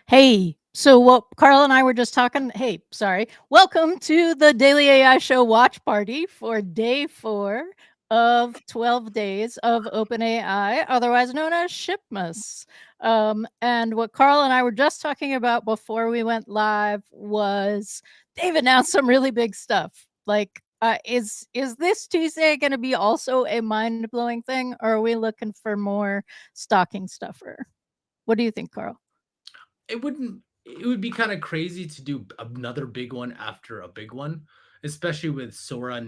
Hey, so what Carl and I were just talking, hey, sorry. Welcome to the Daily AI Show watch party for day 4 of 12 days of OpenAI, otherwise known as Shipmas. And what Carl and I were just talking about before we went live was they've announced some really big stuff. Like, is this Tuesday going to be also a mind-blowing thing, or are we looking for more stocking stuffer? What do you think, Carl? It would be kind of crazy to do another big one after a big one, especially with Sora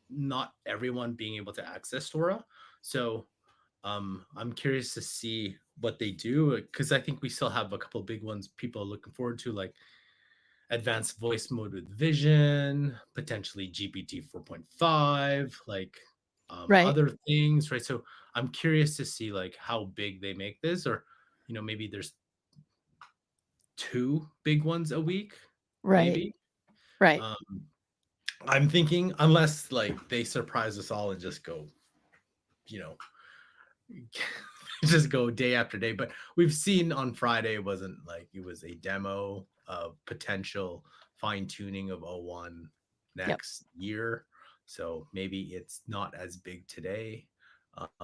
not everyone being able to access Sora. So I'm curious to see what they do because I think we still have a couple of big ones people are looking forward to, like advanced voice mode with vision, potentially GPT 4.5, like Right. other things, right? So I'm curious to see like how big they make this, or maybe there's two big ones a week, Right. maybe. Right. Um, I'm thinking unless like they surprise us all and just go, you know, just go day after day. But we've seen on Friday it wasn't like it was a demo of potential fine tuning of O1 Yep. next year. So maybe it's not as big today.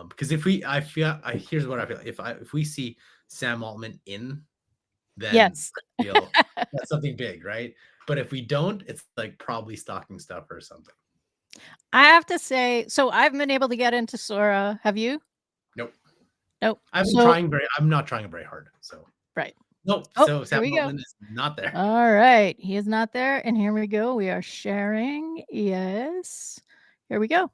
Because if we, I feel, here's what I feel. If we see Sam Altman in, then Yes. I feel that's something big, right? But if we don't, it's like probably stocking stuff or something. I have to say, so I've been able to get into Sora. Have you? Nope. Nope. I've been So trying I'm not trying very hard. So right. nope. Oh, So here Sam we go. Altman is not there. All right. He is not there. And here we go. We are sharing. Yes. Here we go.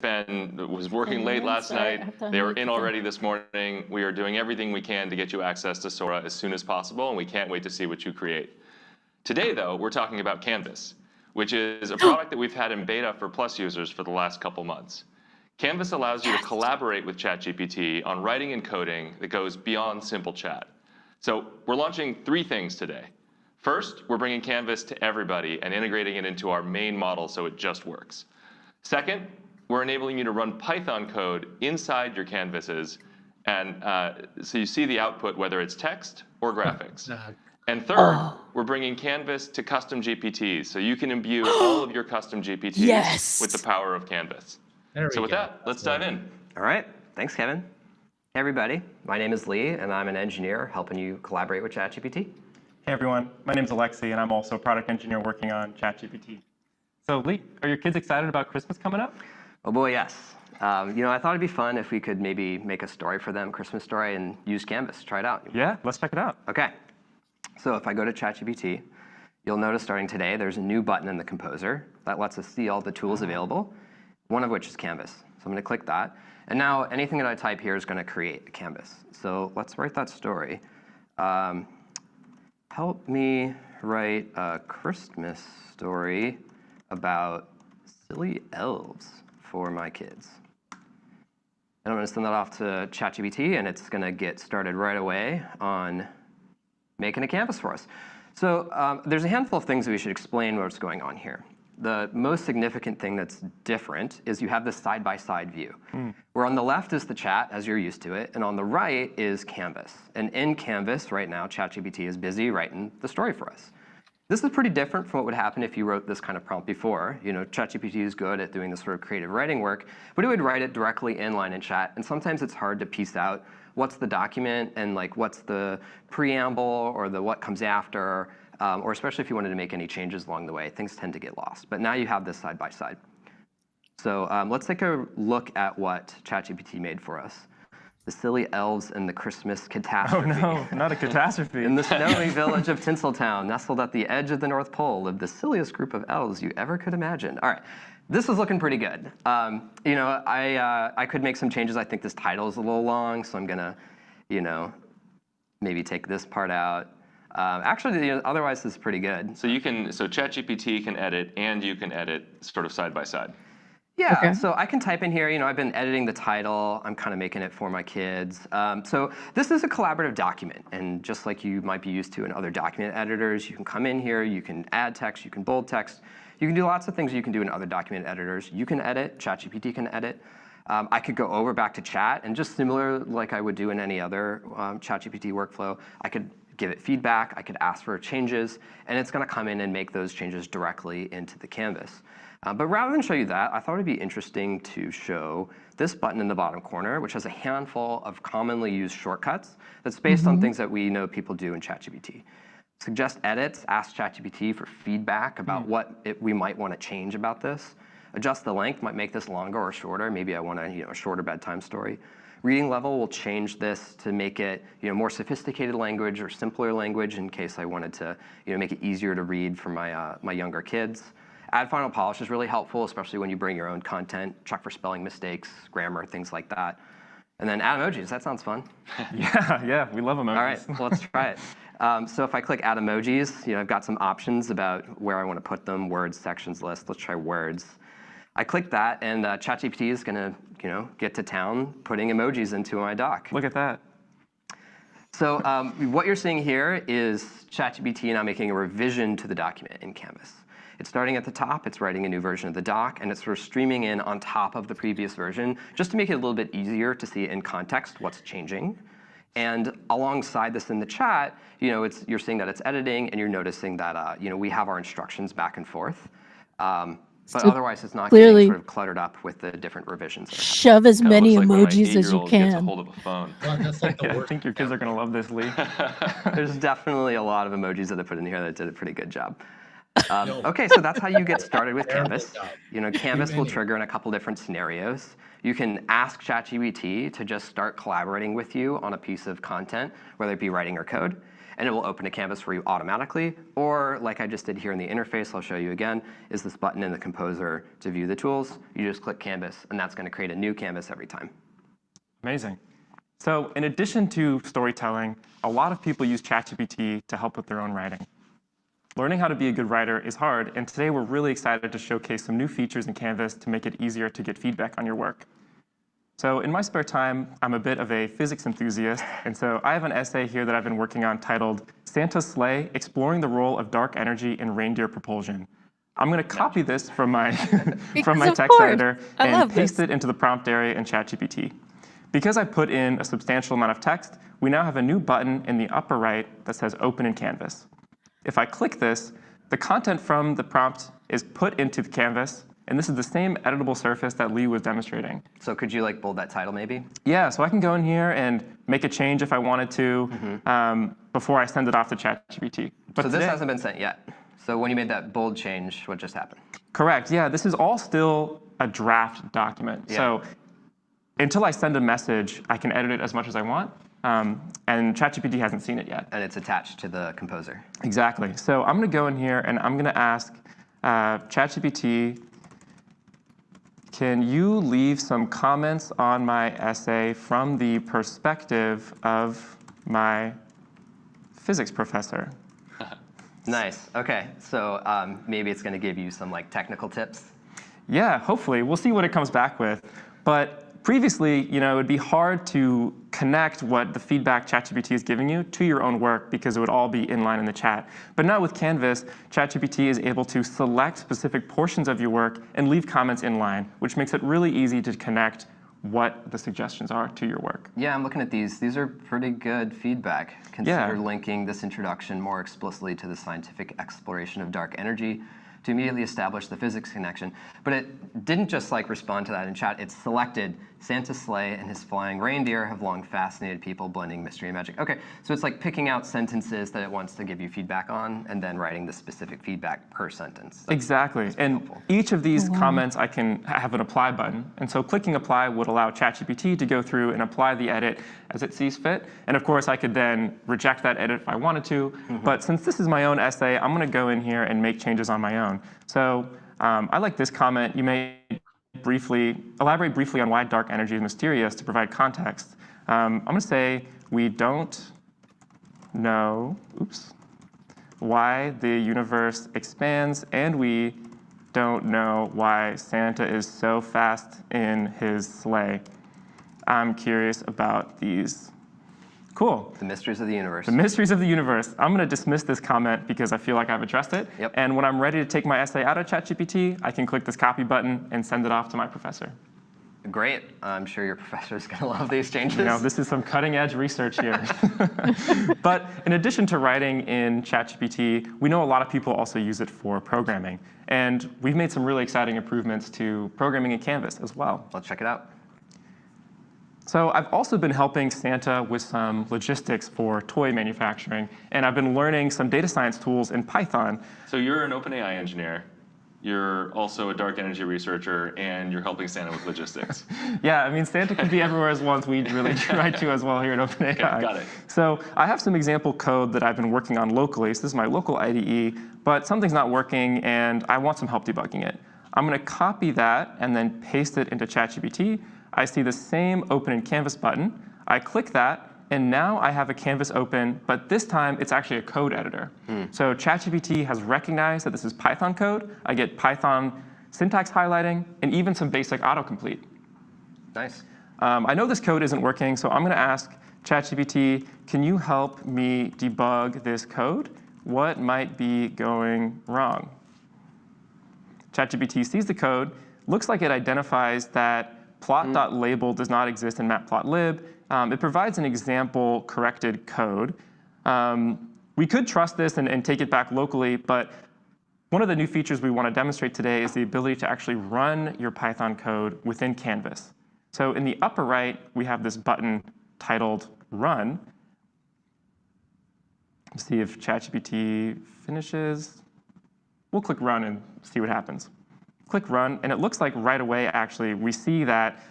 Ben was working late Second. last Sorry, I night. have to They were unmute in the thing. already this morning. We are doing everything we can to get you access to Sora as soon as possible, and we can't wait to see what you create. Today, though, we're talking about Canvas, which is a product that we've had in beta for Plus users for the last couple months. Canvas allows you to Yes. collaborate with ChatGPT on writing and coding that goes beyond simple chat. So we're launching 3 things today. First, we're bringing Canvas to everybody and integrating it into our main model so it just works. Second, we're enabling you to run Python code inside your canvases, and so you see the output, whether it's text or graphics. And third, Oh. we're bringing Canvas to CustomGPTs, so you can imbue all of your CustomGPTs Yes. with the power of Canvas. There So we with go. that, let's dive in. All right, thanks, Kevin. Hey, everybody. My name is Lee, and I'm an engineer helping you collaborate with ChatGPT. Hey, everyone. My name is Alexi, and I'm also a product engineer working on ChatGPT. So, Lee, are your kids excited about Christmas coming up? Oh, boy, yes. I thought it'd be fun if we could maybe make a story for them, Christmas story, and use Canvas. Try it out. Yeah, let's check it out. OK. So if I go to ChatGPT, you'll notice starting today, there's a new button in the Composer that lets us see all the tools available, one of which is Canvas. So I'm going to click that. And now anything that I type here is going to create a canvas. So let's write that story. Help me write a Christmas story about silly elves for my kids. And I'm going to send that off to ChatGPT, and it's going to get started right away on making a canvas for us. So there's a handful of things that we should explain what's going on here. The most significant thing that's different is you have this side-by-side view, where on the left is the chat, as you're used to it, and on the right is Canvas. And in Canvas right now, ChatGPT is busy writing the story for us. This is pretty different from what would happen if you wrote this kind of prompt before. ChatGPT is good at doing this sort of creative writing work, but it would write it directly inline in chat, and sometimes it's hard to piece out what's the document and like what's the preamble or the what comes after, or especially if you wanted to make any changes along the way, things tend to get lost. But now you have this side by side. So let's take a look at what ChatGPT made for us. The silly elves and the Christmas catastrophe. Oh, no, not a catastrophe. In the snowy village of Tinseltown, nestled at the edge of the North Pole, lived the silliest group of elves you ever could imagine. All right, this is looking pretty good. I could make some changes. I think this title is a little long, so I'm gonna, maybe take this part out. Actually, otherwise this is pretty good. So ChatGPT can edit, and you can edit sort of side by side. Yeah, Okay. so I can type in here, I've been editing the title. I'm kind of making it for my kids. So this is a collaborative document. And just like you might be used to in other document editors, you can come in here, you can add text, you can bold text. You can do lots of things you can do in other document editors. You can edit, ChatGPT can edit. I could go over back to chat, and just similar like I would do in any other ChatGPT workflow, I could give it feedback, I could ask for changes, and it's going to come in and make those changes directly into the canvas. But rather than show you that, I thought it'd be interesting to show this button in the bottom corner, which has a handful of commonly used shortcuts that's based on things that we know people do in ChatGPT. Suggest edits, ask ChatGPT for feedback about what we might want to change about this. Adjust the length, might make this longer or shorter. Maybe I want a shorter bedtime story. Reading level will change this to make it more sophisticated language or simpler language in case I wanted to make it easier to read for my younger kids. Add final polish is really helpful, especially when you bring your own content. Check for spelling mistakes, grammar, things like that. And then add emojis. That sounds fun. Yeah, we love emojis. All right, well, let's try it. So if I click add emojis, I've got some options about where I want to put them: words, sections, list. Let's try words. I click that, and ChatGPT is going to get to town putting emojis into my doc. Look at that. So what you're seeing here is ChatGPT now making a revision to the document in Canvas. It's starting at the top, it's writing a new version of the doc, and it's sort of streaming in on top of the previous version, just to make it a little bit easier to see in context what's changing. And alongside this in the chat, you're seeing that it's editing, and you're noticing that we have our instructions back and forth. But So otherwise, it's not clearly getting sort of cluttered up with the different revisions. shove as Kinda many looks like when my emojis as you 8-year-old gets a can. hold of a phone. God, that's like the Yeah, I worst. think your kids are going to love this, Lee. There's definitely a lot of emojis that I put in here that did a pretty good job. No. Okay, so that's how you get started with Terrible Canvas. job. Canvas will many. trigger in a couple different scenarios. You can ask ChatGPT to just start collaborating with you on a piece of content, whether it be writing or code, and it will open a canvas for you automatically. Or like I just did here in the interface, I'll show you again, is this button in the composer to view the tools. You just click Canvas, and that's going to create a new canvas every time. Amazing. So in addition to storytelling, a lot of people use ChatGPT to help with their own writing. Learning how to be a good writer is hard, and today we're really excited to showcase some new features in Canvas to make it easier to get feedback on your work. So in my spare time, I'm a bit of a physics enthusiast, and so I have an essay here that I've been working on titled Santa's Sleigh, Exploring the Role of Dark Energy in Reindeer Propulsion. I'm going to copy this from my, from my Because of text course. editor I and love paste this. it into the prompt area in ChatGPT. Because I put in a substantial amount of text, we now have a new button in the upper right that says Open in Canvas. If I click this, the content from the prompt is put into the canvas, and this is the same editable surface that Lee was demonstrating. So could you bold that title maybe? Yeah, so I can go in here and make a change if I wanted to before I send it off to ChatGPT. But So today, this hasn't been sent yet. So when you made that bold change, what just happened? correct, yeah, this is all still a draft document. Yeah. So until I send a message, I can edit it as much as I want, and ChatGPT hasn't seen it yet. And it's attached to the composer. Exactly. So I'm going to go in here and I'm going to ask ChatGPT, can you leave some comments on my essay from the perspective of my physics professor? Nice. Okay. So maybe it's going to give you some technical tips. Yeah, hopefully. We'll see what it comes back with. But previously, it would be hard to connect what the feedback ChatGPT is giving you to your own work because it would all be inline in the chat. But now with Canvas, ChatGPT is able to select specific portions of your work and leave comments inline, which makes it really easy to connect what the suggestions are to your work. Yeah, I'm looking at these. These are pretty good feedback. Consider linking this introduction more explicitly to the scientific exploration of dark energy to immediately establish the physics connection. But it didn't just respond to that in chat. It selected Santa's sleigh and his flying reindeer have long fascinated people, blending mystery and magic. Okay, so it's picking out sentences that it wants to give you feedback on and then writing the specific feedback per sentence. Exactly. And helpful. each of these comments, I can have an apply button. And so clicking apply would allow ChatGPT to go through and apply the edit as it sees fit. And of course, I could then reject that edit if I wanted to. But since this is my own essay, I'm going to go in here and make changes on my own. So I like this comment. You may elaborate briefly on why dark energy is mysterious to provide context. I'm going to say we don't know, why the universe expands, and we don't know why Santa is so fast in his sleigh. I'm curious about these. Cool. The mysteries of the universe. The mysteries of the universe. I'm going to dismiss this comment because I feel like I've addressed it. Yep. And when I'm ready to take my essay out of ChatGPT, I can click this copy button and send it off to my professor. Great. I'm sure your professor's going to love these changes. You know, this is some cutting edge research here. But in addition to writing in ChatGPT, we know a lot of people also use it for programming. And we've made some really exciting improvements to programming in Canvas as well. Let's check it out. So I've also been helping Santa with some logistics for toy manufacturing. And I've been learning some data science tools in Python. So you're an OpenAI engineer. You're also a dark energy researcher, and you're helping Santa with logistics. Yeah, I mean, Santa can be everywhere at once. We really try to as well here at OpenAI. Okay, got it. So I have some example code that I've been working on locally. So this is my local IDE, but something's not working, and I want some help debugging it. I'm going to copy that and then paste it into ChatGPT. I see the same Open in Canvas button. I click that, and now I have a canvas open, but this time it's actually a code editor. So ChatGPT has recognized that this is Python code. I get Python syntax highlighting, and even some basic autocomplete. Nice. I know this code isn't working, so I'm going to ask ChatGPT, can you help me debug this code? What might be going wrong? ChatGPT sees the code, looks like it identifies that plot.label does not exist in matplotlib. It provides an example corrected code. We could trust this and take it back locally, but one of the new features we want to demonstrate today is the ability to actually run your Python code within Canvas. So in the upper right, we have this button titled Run. Let's see if ChatGPT finishes. We'll click Run and see what happens. Click Run, and it looks like right away, actually, we see that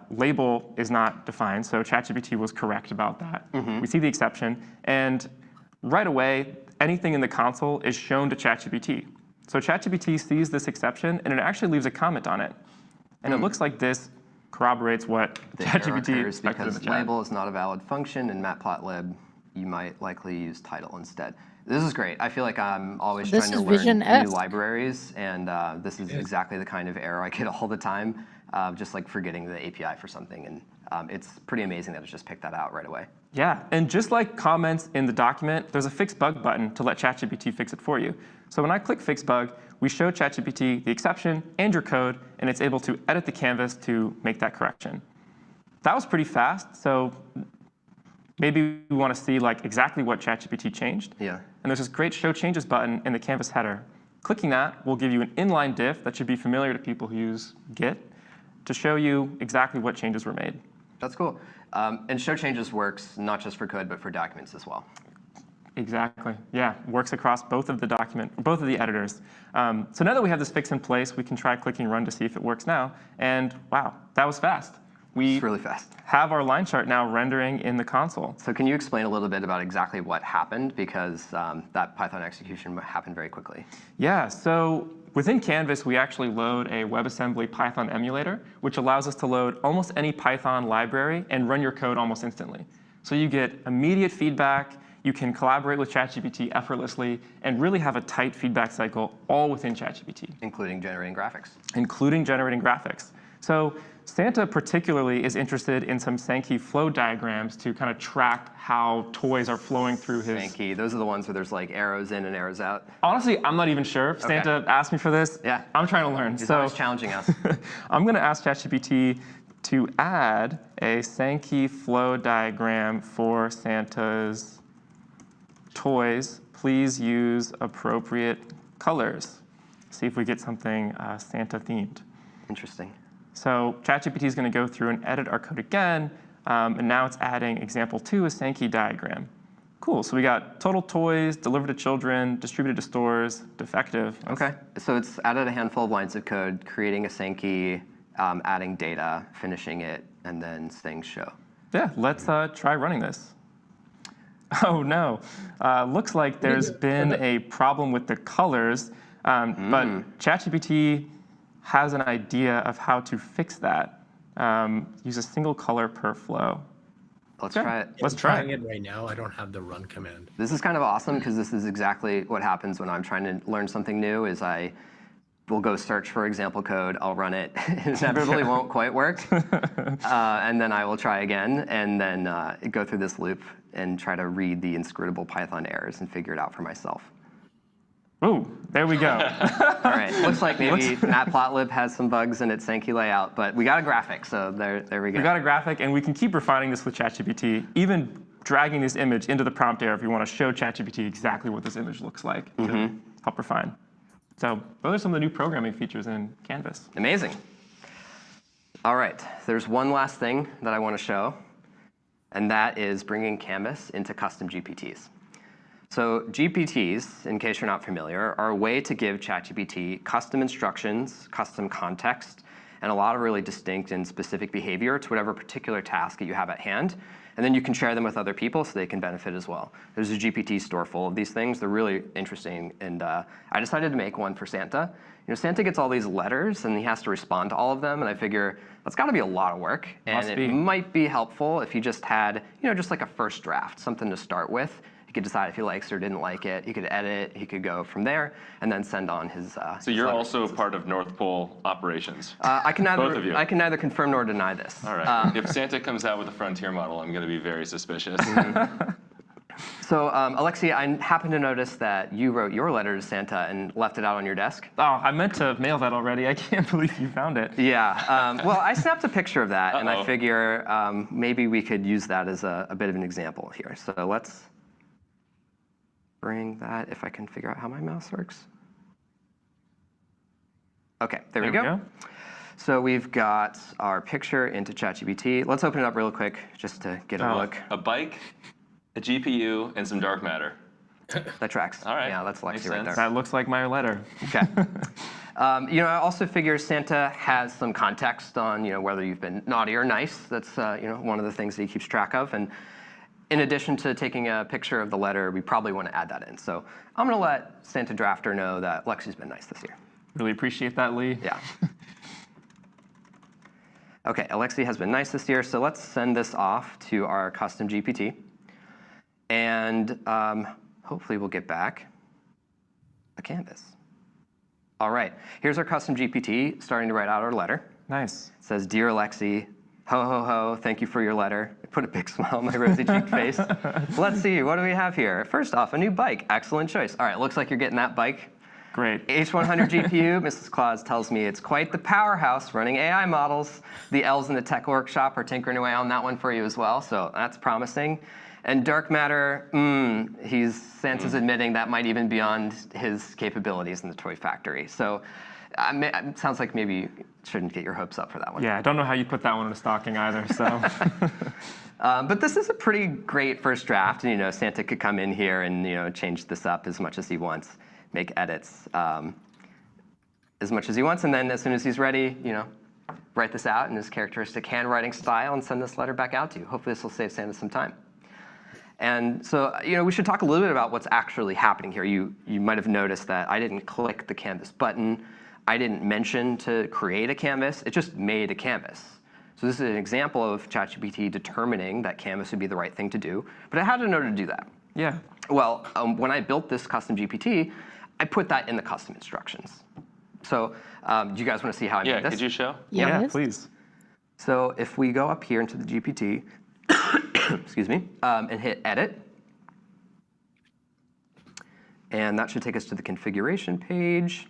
label is not defined, so ChatGPT was correct about that. We see the exception, and right away, anything in the console is shown to ChatGPT. So ChatGPT sees this exception, and it actually leaves a comment on it. And it looks like this corroborates what The error ChatGPT occurs expected in because the chat. label is not a valid function in matplotlib. You might likely use title instead. This is great. I feel like I'm always This trying to is learn Vision-esque. new libraries, and this is exactly the kind of error I get all the time, just like forgetting the API for something. And it's pretty amazing that it just picked that out right away. Yeah, and just like comments in the document, there's a fix bug button to let ChatGPT fix it for you. So when I click fix bug, we show ChatGPT the exception and your code, and it's able to edit the canvas to make that correction. That was pretty fast, so maybe we want to see like exactly what ChatGPT changed. Yeah. And there's this great show changes button in the canvas header. Clicking that will give you an inline diff that should be familiar to people who use Git to show you exactly what changes were made. That's cool. And show changes works not just for code, but for documents as well. Exactly. Yeah, works across both of the editors. So now that we have this fix in place, we can try clicking run to see if it works now. And wow, that was fast. We It's really fast. have our line chart now rendering in the console. So can you explain a little bit about exactly what happened? Because that Python execution happened very quickly. Yeah, so within Canvas, we actually load a WebAssembly Python emulator, which allows us to load almost any Python library and run your code almost instantly. So you get immediate feedback, you can collaborate with ChatGPT effortlessly, and really have a tight feedback cycle all within ChatGPT. Including generating graphics. Including generating graphics. So Santa particularly is interested in some Sankey flow diagrams to kind of track how toys are flowing through his... Sankey, those are the ones where there's like arrows in and arrows out. Honestly, I'm not even sure. Santa asked me for this. Yeah. I'm trying to learn. He's so always challenging us. I'm going to ask ChatGPT to add a Sankey flow diagram for Santa's toys. Please use appropriate colors. See if we get something Santa themed. Interesting. So ChatGPT is going to go through and edit our code again, and now it's adding example 2, a Sankey diagram. Cool, so we got total toys, delivered to children, distributed to stores, defective. Okay, so it's added a handful of lines of code, creating a Sankey, adding data, finishing it, and then saying show. Yeah, let's try running this. Oh no, looks like there's been a problem with the colors, but ChatGPT has an idea of how to fix that. Use a single color per flow. Let's try it. Let's I'm try trying it right now. I don't have the run command. This is kind of awesome because this is exactly what happens when I'm trying to learn something new is I will go search for example code, I'll run it, it inevitably won't quite work, and then I will try again, and then go through this loop and try to read the inscrutable Python errors and figure it out for myself. Oh, there we go. All right. Looks like maybe Matplotlib has some bugs in its Sankey layout, but we got a graphic, so there we go. We got a graphic, and we can keep refining this with ChatGPT, even dragging this image into the prompt area if you want to show ChatGPT exactly what this image looks like to help refine. So those are some of the new programming features in Canvas. Amazing. All right. There's one last thing that I want to show, and that is bringing Canvas into custom GPTs. So GPTs, in case you're not familiar, are a way to give ChatGPT custom instructions, custom context, and a lot of really distinct and specific behavior to whatever particular task that you have at hand. And then you can share them with other people so they can benefit as well. There's a GPT store full of these things. They're really interesting. And I decided to make one for Santa. Santa gets all these letters, and he has to respond to all of them. And I figure that's got to be a lot of work. And it might be helpful if you just had, just like a first draft, something to start with. He could decide if he likes or didn't like it. He could edit. He could go from there and then send on his. So you're also part of North Pole operations. I can neither. Both of you. I can neither confirm nor deny this. All right. If Santa comes out with a frontier model, I'm going to be very suspicious. So Alexi, I happen to notice that you wrote your letter to Santa and left it out on your desk. Oh, I meant to mail that already. I can't believe you found it. Yeah. Well, I snapped a picture of that, and I figure maybe we could use that as a bit of an example here. So let's bring that, if I can figure out how my mouse works. OK, there we go. So we've got our picture into ChatGPT. Let's open it up real quick just to get a look. A bike, a GPU, and some dark matter. That tracks. All right. Yeah, that's Lexi right there. That looks like my letter. OK. I also figure Santa has some context on whether you've been naughty or nice. That's one of the things that he keeps track of. And in addition to taking a picture of the letter, we probably want to add that in. So I'm going to let Santa Drafter know that Lexi's been nice this year. Really appreciate that, Lee. Yeah. OK, Alexi has been nice this year. So let's send this off to our custom GPT. And hopefully we'll get back a canvas. All right, here's our custom GPT starting to write out our letter. Nice. It says, "Dear Alexi, ho, ho, ho, thank you for your letter." I put a big smile on my rosy cheeked face. Let's see, what do we have here? First off, a new bike. Excellent choice. All right, looks like you're getting that bike. Great. H100 GPU, Mrs. Claus tells me it's quite the powerhouse running AI models. The elves in the tech workshop are tinkering away on that one for you as well, so that's promising. And dark matter, Santa's admitting that might even beyond his capabilities in the toy factory. So it sounds like maybe you shouldn't get your hopes up for that one. Yeah, I don't know how you put that one in a stocking either, so. But this is a pretty great first draft. And, Santa could come in here and, change this up as much as he wants, make edits as much as he wants. And then as soon as he's ready, write this out in his characteristic handwriting style and send this letter back out to you. Hopefully this will save Santa some time. And so, we should talk a little bit about what's actually happening here. You might have noticed that I didn't click the canvas button. I didn't mention to create a canvas. It just made a canvas. So this is an example of ChatGPT determining that canvas would be the right thing to do. But it had to know to do that. Yeah. Well, when I built this custom GPT, I put that in the custom instructions. So do you guys want to see how I made this? Could you show? Yeah, please. So if we go up here into the GPT, excuse me, and hit Edit, and that should take us to the configuration page.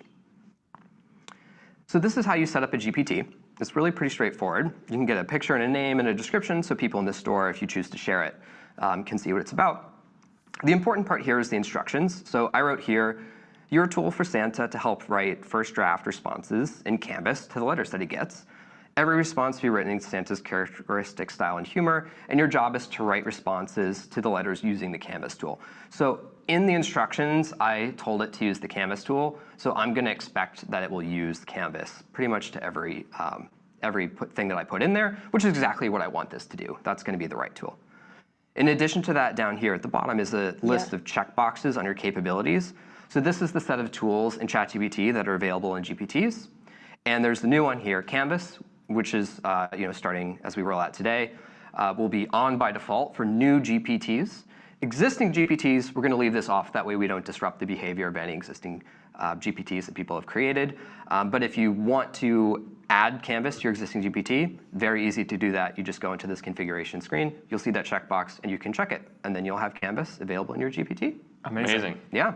So this is how you set up a GPT. It's really pretty straightforward. You can get a picture and a name and a description so people in the store, if you choose to share it, can see what it's about. The important part here is the instructions. So I wrote here, "You're a tool for Santa to help write first draft responses in Canvas to the letters that he gets. Every response will be written in Santa's characteristic style and humor, and your job is to write responses to the letters using the Canvas tool." So in the instructions, I told it to use the Canvas tool, so I'm going to expect that it will use the Canvas pretty much to every thing that I put in there, which is exactly what I want this to do. That's going to be the right tool. In addition to that, down here at the bottom is a list of checkboxes under capabilities. So this is the set of tools in ChatGPT that are available in GPTs. And there's the new one here, Canvas, which is starting as we roll out today, will be on by default for new GPTs. Existing GPTs, we're going to leave this off. That way we don't disrupt the behavior of any existing GPTs that people have created. But if you want to add Canvas to your existing GPT, very easy to do that. You just go into this configuration screen. You'll see that checkbox, and you can check it. And then you'll have Canvas available in your GPT. Amazing. Yeah.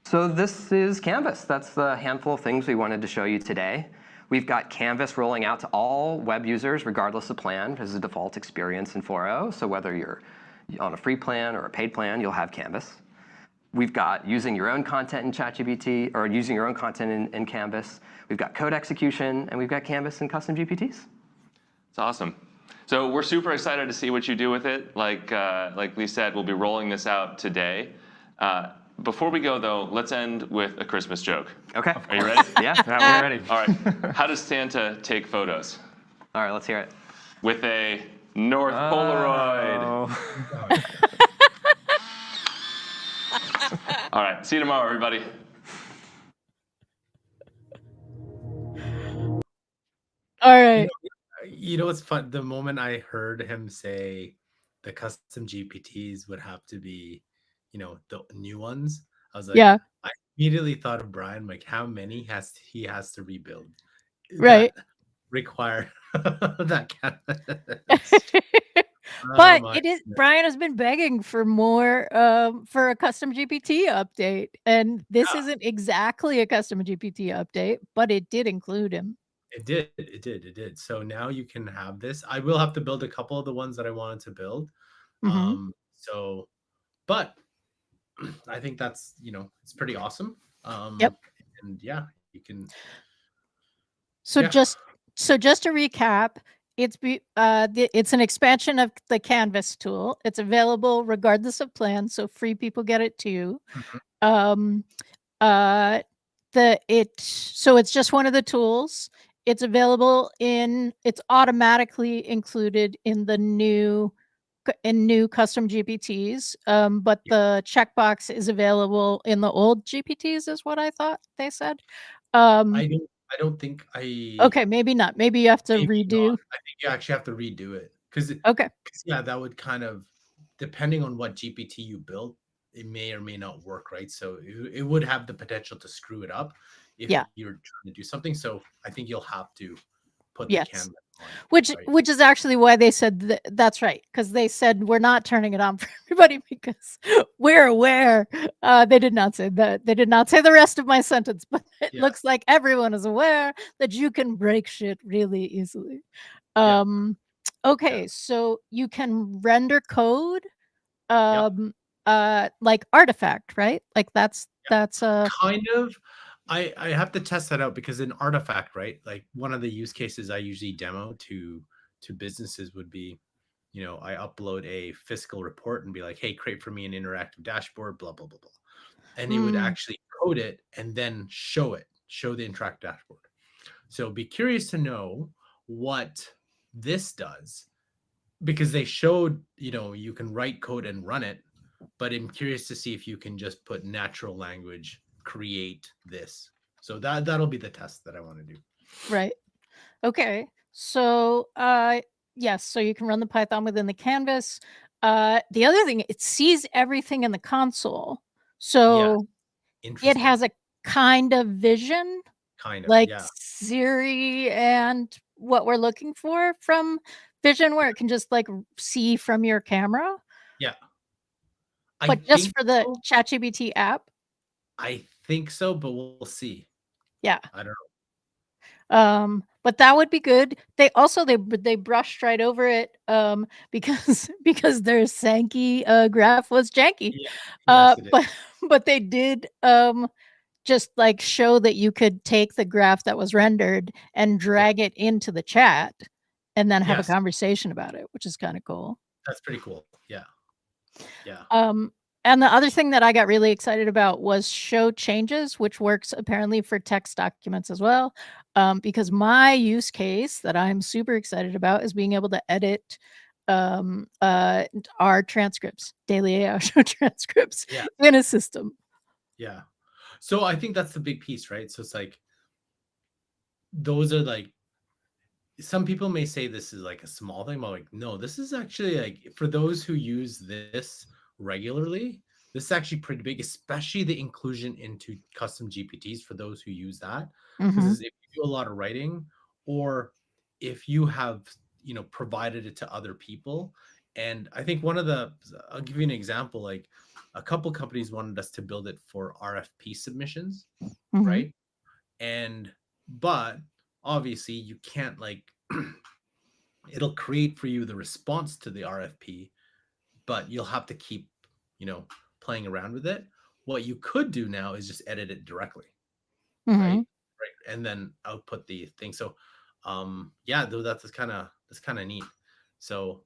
So this is Canvas. That's the handful of things we wanted to show you today. We've got Canvas rolling out to all web users, regardless of plan, as a default experience in 4.0. So whether you're on a free plan or a paid plan, you'll have Canvas. We've got using your own content in ChatGPT, or using your own content in Canvas. We've got code execution, and we've got Canvas and custom GPTs. It's awesome. So we're super excited to see what you do with it. Like Lee said, we'll be rolling this out today. Before we go, though, let's end with a Christmas joke. Okay. Are you ready? Yeah. We're ready. All right. How does Santa take photos? All right, let's hear it. With a North Polaroid. Oh. All right. See you tomorrow, everybody. All right. You know what's fun? The moment I heard him say the custom GPTs would have to be, the new ones, I was like, Yeah. I immediately thought of Brian, like how many he has to rebuild. Right. That require that But my it is goodness. Brian has been begging for more for a custom GPT update, and this Yeah. isn't exactly a custom GPT update, but it did include him. It did. So now you can have this. I will have to build a couple of the ones that I wanted to build. Mhm. But I think that's, it's pretty awesome. Yep. And yeah, you can. So Yeah. just to recap, it's an expansion of the Canvas tool. It's available regardless of plan, so free people get it too. Mhm. Um, so it's just one of the tools. It's available it's automatically included in the new custom GPTs, but the checkbox is available in the old GPTs, is what I thought they said. I don't think Okay, maybe not. Maybe you have to maybe not. redo. I think you actually have to redo it because Okay. yeah, that would kind of, depending on what GPT you built, it may or may not work, right? So it would have the potential to screw it up if Yeah. you're trying to do something. So I think you'll have to put the Yes. Canvas on, Which right? is actually why they said that's right, because they said we're not turning it on for everybody because we're aware. They did not say that. They did not say the rest of my sentence, but it Yeah. looks like everyone is aware that you can break shit really easily. Yeah. Okay, so you can render code, Yep. like artifact, right? Like that's Kind of. I have to test that out because in Artifact, right? Like one of the use cases I usually demo to businesses would be, I upload a fiscal report and be like, hey, create for me an interactive dashboard, blah, blah, blah, blah. And it would actually code it and then show the interactive dashboard. So be curious to know what this does because they showed, you can write code and run it, but I'm curious to see if you can just put natural language, create this. So that'll be the test that I want to do. right. Okay. So, yes, so you can run the Python within the canvas. The other thing, it sees everything in the console. So it Interesting. has a kind of vision, Kind of, like yeah. Siri and what we're looking for from vision, where it can just like see from your camera. Yeah. But just think for the so. ChatGPT app. I think so, but we'll see. Yeah. I don't know. But that would be good. They also they brushed right over it because their Sankey graph was janky. Yeah. Yes, it is. But they did just like show that you could take the graph that was rendered and drag it into the chat and then have a Yes. conversation about it, which is kind of cool. That's pretty cool. Yeah. Yeah. And the other thing that I got really excited about was show changes, which works apparently for text documents as well. Because my use case that I'm super excited about is being able to edit our transcripts, daily AI show transcripts Yeah. in a system. Yeah. So I think that's the big piece, right? So it's like, those are like, some people may say this is like a small thing, but like, no, this is actually like, for those who use this regularly, this is actually pretty big, especially the inclusion into custom GPTs for those who use that. Because if you do a lot of writing, or if you have, provided it to other people, And I think I'll give you an example. Like a couple companies wanted us to build it for RFP submissions, Mhm. right? But obviously you can't like, it'll create for you the response to the RFP, but you'll have to keep, playing around with it. What you could do now is just edit it directly, Mhm. right? And then output the thing. So, yeah, though that's kind of neat. So,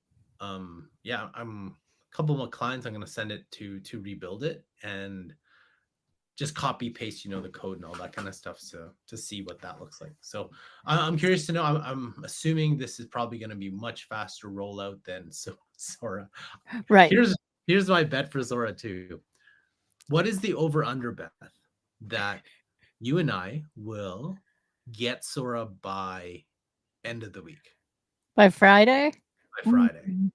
yeah, I'm a couple of my clients. I'm gonna send it to rebuild it and just copy paste, the code and all that kind of stuff, so to see what that looks like. So I'm curious to know. I'm assuming this is probably going to be much faster rollout than Sora. Right. Here's my bet for Sora too. What is the over under, Beth, that you and I will get Sora by end of the week, By Friday? by Friday? Mm.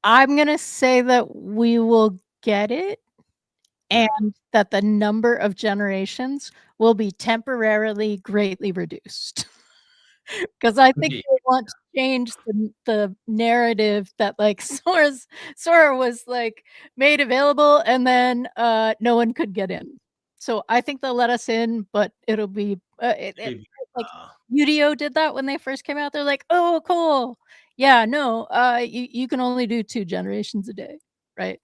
I'm going to say that we will get it, Yeah. and that the number of generations will be temporarily greatly reduced. Because I think Maybe. they want to change the narrative that, like, Sora was, like, made available, and then, no one could get in. So I think they'll let us in, but it'll be, Maybe. like, Uh, Udio did that when they first came out. They're like, "Oh, cool. Yeah, no, you can only do 2 generations a day," right?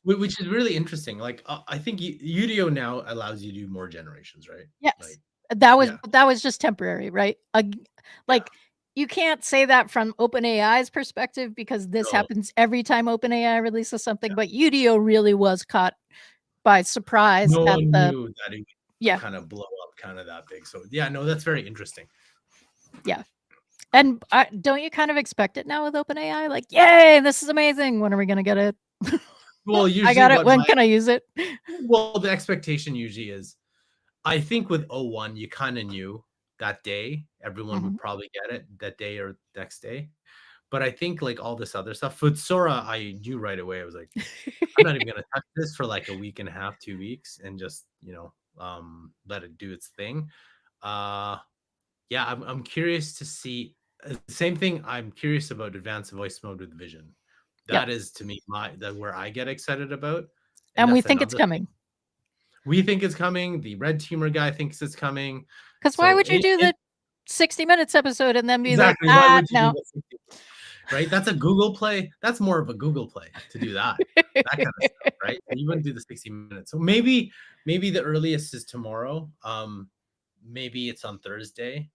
which is really interesting. Like, I think Udio now allows you to do more generations, right? Yes. Like, yeah. That was just temporary, right? Like, you can't say that from OpenAI's perspective because this No. happens every time OpenAI releases something, but Udio really was caught by surprise No at one the knew that it would yeah, kind of blow up kind of that big. So yeah, no, that's very interesting. yeah. And don't you kind of expect it now with OpenAI? Like, "Yay, this is amazing. When are we gonna get it? Well, I usually got it. When can I use it?" the expectation usually is, I think with O1, you kind of knew that day everyone would Mhm. probably get it that day or next day. But I think like all this other stuff with Sora, I knew right away. I was like, I'm not even gonna touch this for like a week and a half, 2 weeks, and just let it do its thing. Yeah, I'm curious to see. Same thing. I'm curious about advanced voice mode with vision. Yep. That is to me that where I get excited about, and And we that's think it's another thing. coming. We think it's coming. The red teamer guy thinks it's coming. 'Cause why So would you do the 60 minutes episode and then be like, exactly. Why would you do no." that? Right? That's a Google play. That's more of a Google play to do that. That kind of stuff, right? You wouldn't do the 60 minutes. So maybe the earliest is tomorrow. Maybe it's on Thursday.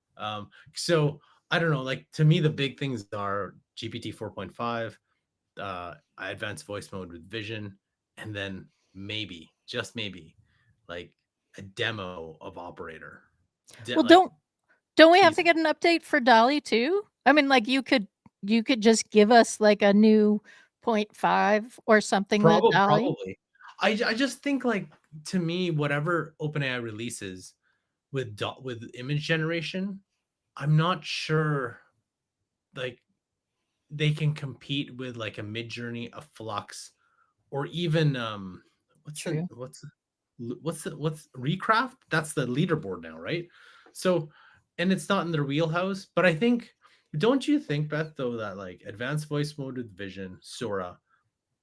So I don't know. Like to me, the big things are GPT 4.5, advanced voice mode with vision, and then maybe, just maybe, like a demo of operator. Well, Like don't we have to teasing. get an update for DALL-E too? I mean, like, you could just give us, like, a new point 5 or something with DALL-E? Probably. I just think like to me, whatever OpenAI releases with image generation, I'm not sure like they can compete with like a Midjourney, a Flux, or even True. what's Recraft? That's the leaderboard now, right? So, and it's not in their wheelhouse, but I think, don't you think, Beth, though, that like advanced voice mode with vision, Sora,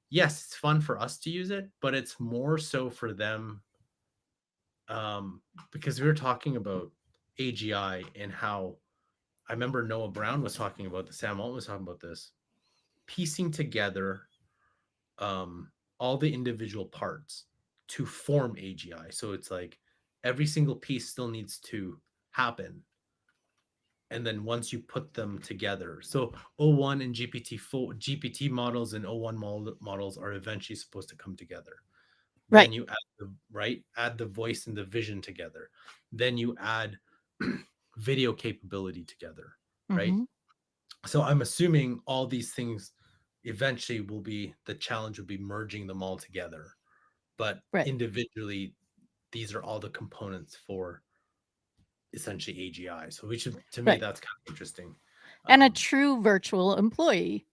yes, it's fun for us to use it, but it's more so for them, because we were talking about AGI and how I remember Noah Brown was talking about this, Sam Altman was talking about this, piecing together all the individual parts to form AGI. So it's like every single piece still needs to happen. And then once you put them together, so O1 and GPT models and O1 models are eventually supposed to come together. Right. Then you add the voice and the vision together. Then you add video capability together, right? Mhm. So I'm assuming all these things eventually the challenge will be merging them all together. But Right. individually, these are all the components for essentially AGI. So to me, Right. that's kind of interesting. And a true virtual employee,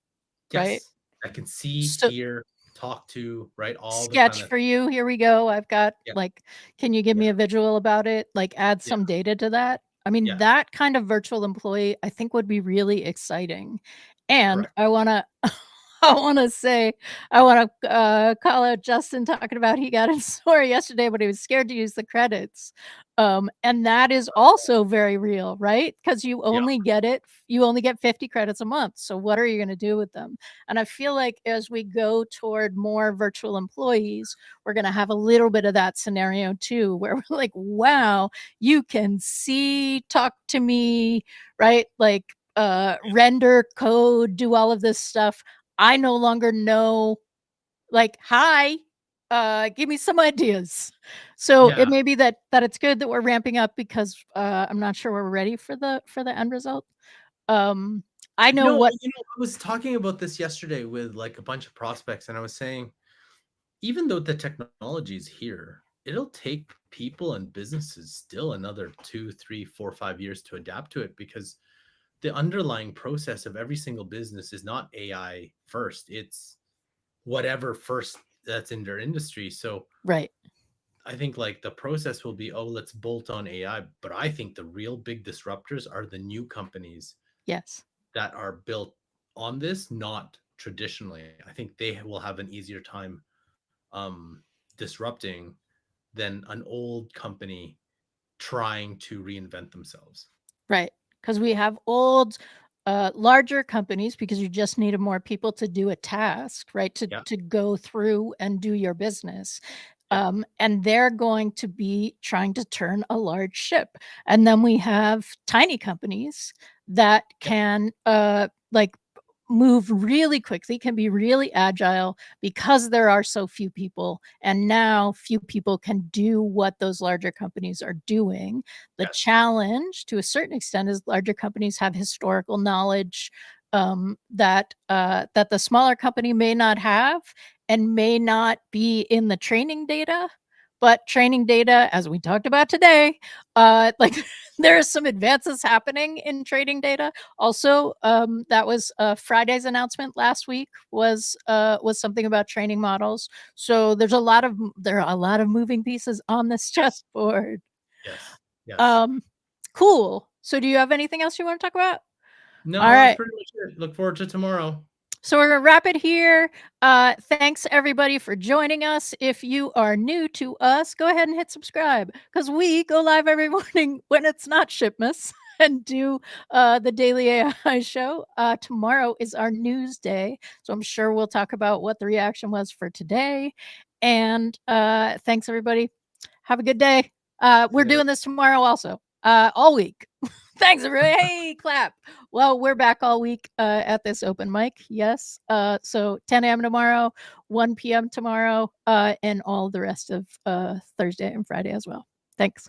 right? Yes, I can see, So hear, talk to, right? All the kind sketch of, for you, here we go. I've got, yeah, like, can you give me yeah, a visual about it? Like, add yeah, some data to that. I mean, yeah, that kind of virtual employee, I think, would be really exciting. And correct. I wanna I want to call out Justin talking about he got in Sora yesterday, but he was scared to use the credits. And that is also very real, right? Because you only get 50 credits a month. So what are you going to do with them? And I feel like as we go toward more virtual employees, we're going to have a little bit of that scenario too, where we're like, wow, you can see, talk to me, right? Like render code, do all of this stuff. I no longer know, like, hi, give me some ideas. So Yeah. it may be that it's good that we're ramping up because I'm not sure we're ready for the end result. I know what. I was talking about this yesterday with like a bunch of prospects, and I was saying, even though the technology is here, it'll take people and businesses still another 2, 3, 4, 5 years to adapt to it, because the underlying process of every single business is not AI first. It's whatever first that's in their industry. So Right. I think like the process will be, oh, let's bolt on AI. But I think the real big disruptors are the new companies Yes. that are built on this, not traditionally. I think they will have an easier time disrupting than an old company trying to reinvent themselves. Right. Because we have old, larger companies, because you just needed more people to do a task, right? To go through and do your business. And they're going to be trying to turn a large ship. And then we have tiny companies that can like move really quickly, can be really agile because there are so few people. And now few people can do what those larger companies are doing. The challenge, to a certain extent, is larger companies have historical knowledge that the smaller company may not have and may not be in the training data. But training data, as we talked about today, like there are some advances happening in training data. Also, that was Friday's announcement last week was something about training models. So there are a lot of moving pieces on this chessboard. Yes. Cool. So do you have anything else you want to talk about? No, All that's right. pretty much it. Look forward to tomorrow. So we're going to wrap it here. Thanks, everybody, for joining us. If you are new to us, go ahead and hit subscribe, because we go live every morning when it's not Shipmas and do the Daily AI show. Tomorrow is our news day, so I'm sure we'll talk about what the reaction was for today. And thanks, everybody. Have a good day. We're doing this tomorrow also, all week. Thanks, everybody. Hey, clap. Well, we're back all week at this open mic. Yes. So 10 a.m. tomorrow, 1 p.m. tomorrow, and all the rest of Thursday and Friday as well. Thanks.